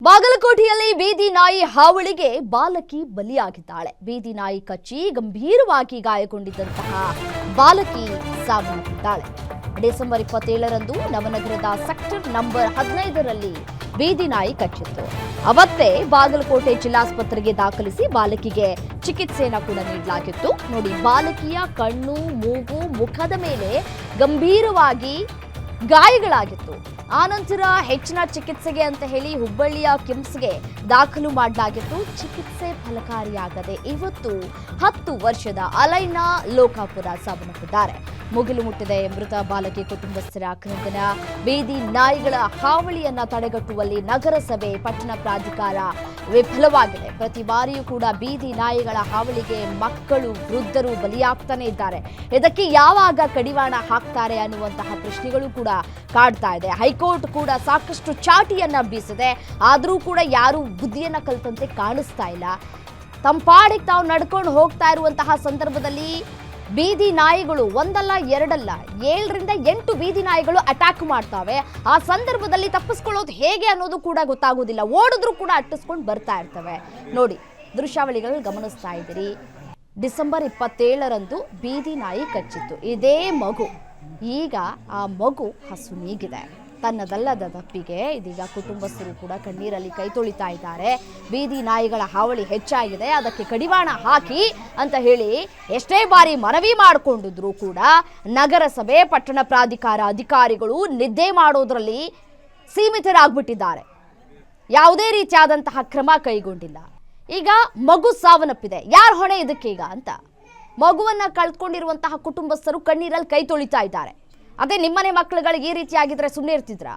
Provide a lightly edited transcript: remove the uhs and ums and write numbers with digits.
ಬಾಗಲಕೋಟೆಯಲ್ಲಿ ಬೀದಿ ನಾಯಿ ಹಾವಳಿಗೆ ಬಾಲಕಿ ಬಲಿಯಾಗಿದ್ದಾಳೆ. ಬೀದಿ ನಾಯಿ ಕಚ್ಚಿ ಗಂಭೀರವಾಗಿ ಗಾಯಗೊಂಡಿದ್ದಂತಹ ಬಾಲಕಿ ಸಾವನ್ನಪ್ಪಿದ್ದಾಳೆ. ಡಿಸೆಂಬರ್ 27ರಂದು ನವನಗರದ ಸೆಕ್ಟರ್ ನಂಬರ್ 15ರಲ್ಲಿ ಬೀದಿ ನಾಯಿ ಕಚ್ಚಿತ್ತು. ಅವತ್ತೇ ಬಾಗಲಕೋಟೆ ಜಿಲ್ಲಾಸ್ಪತ್ರೆಗೆ ದಾಖಲಿಸಿ ಬಾಲಕಿಗೆ ಚಿಕಿತ್ಸೆಯನ್ನು ಕೂಡ ನೀಡಲಾಗಿತ್ತು. ನೋಡಿ, ಬಾಲಕಿಯ ಕಣ್ಣು, ಮೂಗು, ಮುಖದ ಮೇಲೆ ಗಂಭೀರವಾಗಿ ಗಾಯಗಳಾಗಿತ್ತು. ಆನಂತರ ಹೆಚ್ಚಿನ ಚಿಕಿತ್ಸೆಗೆ ಅಂತ ಹೇಳಿ ಹುಬ್ಬಳ್ಳಿಯ ಕಿಮ್ಸ್ಗೆ ದಾಖಲು ಮಾಡಲಾಗಿತ್ತು. ಚಿಕಿತ್ಸೆ ಫಲಕಾರಿಯಾಗದೆ ಇವತ್ತು 10 ವರ್ಷದ ಅಲೈನಾ ಲೋಕಾಪುರ ಸಾವನ್ನಪ್ಪಿದ್ದಾರೆ. ಮುಗಿಲು ಮುಟ್ಟಿದೆ ಮೃತ ಬಾಲಕಿ ಕುಟುಂಬಸ್ಥರ ಕ್ರಂದನ. ಬೀದಿ ನಾಯಿಗಳ ಹಾವಳಿಯನ್ನ ತಡೆಗಟ್ಟುವಲ್ಲಿ ನಗರಸಭೆ, ಪಟ್ಟಣ ಪ್ರಾಧಿಕಾರ ವಿಫಲವಾಗಿದೆ. ಪ್ರತಿ ಬಾರಿಯೂ ಕೂಡ ಬೀದಿ ನಾಯಿಗಳ ಹಾವಳಿಗೆ ಮಕ್ಕಳು, ವೃದ್ಧರು ಬಲಿಯಾಗ್ತಾನೆ ಇದ್ದಾರೆ. ಇದಕ್ಕೆ ಯಾವಾಗ ಕಡಿವಾಣ ಹಾಕ್ತಾರೆ ಅನ್ನುವಂತಹ ಪ್ರಶ್ನೆಗಳು ಕೂಡ ಕಾಡ್ತಾ ಇದೆ. ಹೈಕೋರ್ಟ್ ಕೂಡ ಸಾಕಷ್ಟು ಚಾಟಿಯನ್ನ ಬೀಸಿದೆ. ಆದರೂ ಕೂಡ ಯಾರು ಬುದ್ಧಿಯನ್ನ ಕಲಿತಂತೆ ಕಾಣಿಸ್ತಾ ಇಲ್ಲ. ತಮ್ಮ ಪಾಡಿಗೆ ತಾವು ನಡ್ಕೊಂಡು ಹೋಗ್ತಾ ಇರುವಂತಹ ಸಂದರ್ಭದಲ್ಲಿ ಬೀದಿ ನಾಯಿಗಳು ಒಂದಲ್ಲ ಎರಡಲ್ಲ 7ರಿಂದ 8 ಬೀದಿ ನಾಯಿಗಳು ಅಟ್ಯಾಕ್ ಮಾಡ್ತಾವೆ. ಆ ಸಂದರ್ಭದಲ್ಲಿ ತಪ್ಪಿಸ್ಕೊಳ್ಳೋದು ಹೇಗೆ ಅನ್ನೋದು ಕೂಡ ಗೊತ್ತಾಗೋದಿಲ್ಲ. ಓಡಿದ್ರು ಕೂಡ ಅಟ್ಟಿಸ್ಕೊಂಡು ಬರ್ತಾ ಇರ್ತವೆ. ನೋಡಿ, ದೃಶ್ಯಾವಳಿಗಳು ಗಮನಿಸ್ತಾ ಇದ್ದೀರಿ. ಡಿಸೆಂಬರ್ 27ರಂದು ಬೀದಿ ನಾಯಿ ಕಚ್ಚಿತ್ತು ಇದೇ ಮಗು. ಈಗ ಆ ಮಗು ಹಸು ನೀಗಿದೆ. ತನ್ನದಲ್ಲದ ತಪ್ಪಿಗೆ ಇದೀಗ ಕುಟುಂಬಸ್ಥರು ಕೂಡ ಕಣ್ಣೀರಲ್ಲಿ ಕೈ ತೊಳಿತಾ ಇದ್ದಾರೆ. ಬೀದಿ ನಾಯಿಗಳ ಹಾವಳಿ ಹೆಚ್ಚಾಗಿದೆ, ಅದಕ್ಕೆ ಕಡಿವಾಣ ಹಾಕಿ ಅಂತ ಹೇಳಿ ಎಷ್ಟೇ ಬಾರಿ ಮನವಿ ಮಾಡಿಕೊಂಡಿದ್ರು ಕೂಡ ನಗರಸಭೆ, ಪಟ್ಟಣ ಪ್ರಾಧಿಕಾರ ಅಧಿಕಾರಿಗಳು ನಿದ್ದೆ ಮಾಡೋದ್ರಲ್ಲಿ ಸೀಮಿತರಾಗ್ಬಿಟ್ಟಿದ್ದಾರೆ. ಯಾವುದೇ ರೀತಿಯಾದಂತಹ ಕ್ರಮ ಕೈಗೊಂಡಿಲ್ಲ. ಈಗ ಮಗು ಸಾವನ್ನಪ್ಪಿದೆ, ಯಾರ ಹೊಣೆ ಇದಕ್ಕೀಗ ಅಂತ ಮಗುವನ್ನ ಕಳ್ಕೊಂಡಿರುವಂತಹ ಕುಟುಂಬಸ್ಥರು ಕಣ್ಣೀರಲ್ಲಿ ಕೈ ತೊಳಿತಾ ಇದ್ದಾರೆ. ಅದೇ ನಿಮ್ಮನೆ ಮಕ್ಕಳುಗಳಿಗೆ ಈ ರೀತಿ ಆಗಿದ್ರೆ ಸುಮ್ಮನೆ ಇರ್ತಿದ್ರಾ?